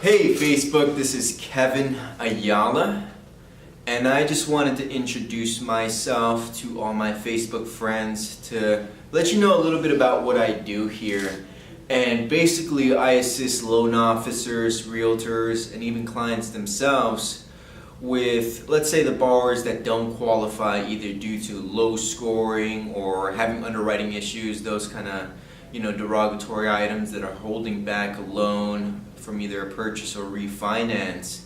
Hey Facebook, this is Kevin Ayala, and I just wanted to introduce myself to all my Facebook friends to let you know a little bit about what I do here. And basically I assist loan officers, realtors, and even clients themselves with, let's say, the borrowers that don't qualify either due to low scoring or having underwriting issues, those kind of derogatory items that are holding back a loan from either a purchase or refinance.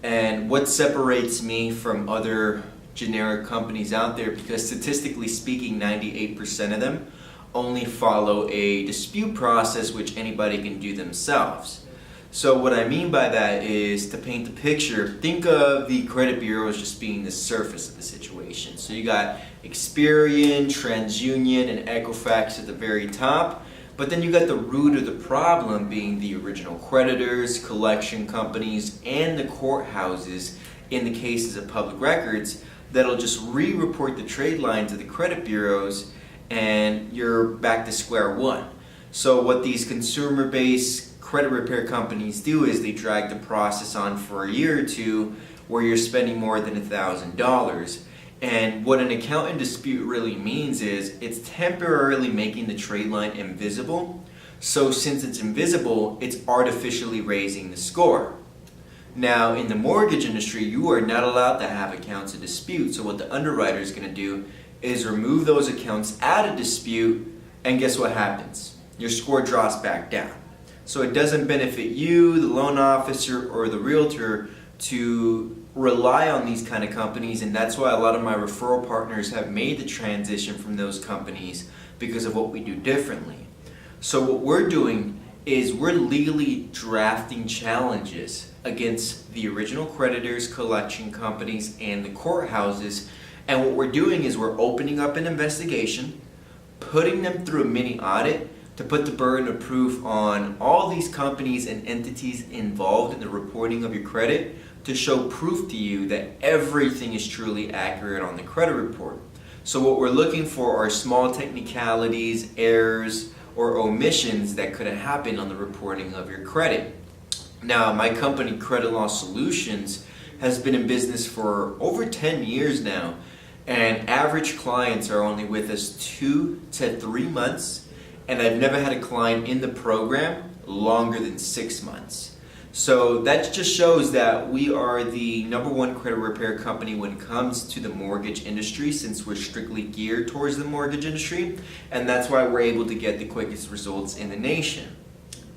And what separates me from other generic companies out there, because statistically speaking 98% of them only follow a dispute process which anybody can do themselves. So what I mean by that is, to paint the picture, think of the credit bureaus just being the surface of the situation. So you got Experian, TransUnion, and Equifax at the very top, but then you got the root of the problem being the original creditors, collection companies, and the courthouses in the cases of public records that'll just re-report the trade lines of the credit bureaus, and you're back to square one. So what these consumer-based credit repair companies do is they drag the process on for a year or two where you're spending more than $1,000. And what an accountant dispute really means is it's temporarily making the trade line invisible. So since it's invisible, it's artificially raising the score. Now in the mortgage industry, you are not allowed to have accounts of dispute. So what the underwriter is going to do is remove those accounts out of dispute, and guess what happens? Your score drops back down. So it doesn't benefit you, the loan officer, or the realtor to rely on these kind of companies, and that's why a lot of my referral partners have made the transition from those companies because of what we do differently. So what we're doing is we're legally drafting challenges against the original creditors, collection companies, and the courthouses, and what we're doing is we're opening up an investigation, putting them through a mini audit to put the burden of proof on all these companies and entities involved in the reporting of your credit to show proof to you that everything is truly accurate on the credit report. So what we're looking for are small technicalities, errors, or omissions that could have happened on the reporting of your credit. Now, my company, Credit Law Solutions, has been in business for over 10 years now, and average clients are only with us 2 to 3 months, and I've never had a client in the program longer than 6 months. So that just shows that we are the #1 credit repair company when it comes to the mortgage industry, since we're strictly geared towards the mortgage industry, and that's why we're able to get the quickest results in the nation.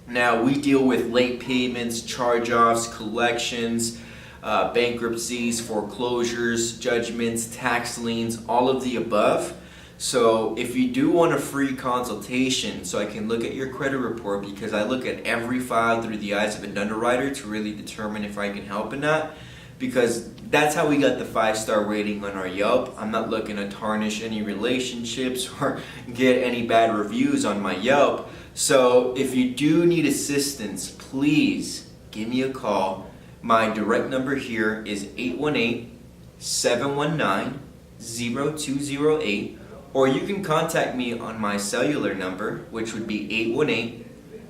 Now, we deal with late payments, charge-offs, collections, bankruptcies, foreclosures, judgments, tax liens, all of the above. So if you do want a free consultation so I can look at your credit report, because I look at every file through the eyes of an underwriter to really determine if I can help or not, because that's how we got the 5-star rating on our Yelp. I'm not looking to tarnish any relationships or get any bad reviews on my Yelp. So if you do need assistance, please give me a call. My direct number here is 818-719-0208. Or you can contact me on my cellular number, which would be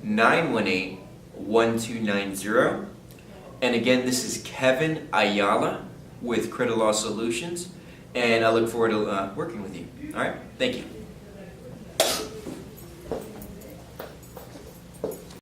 818-918-1290. And again, this is Kevin Ayala with Credit Law Solutions, and I look forward to working with you. All right, thank you.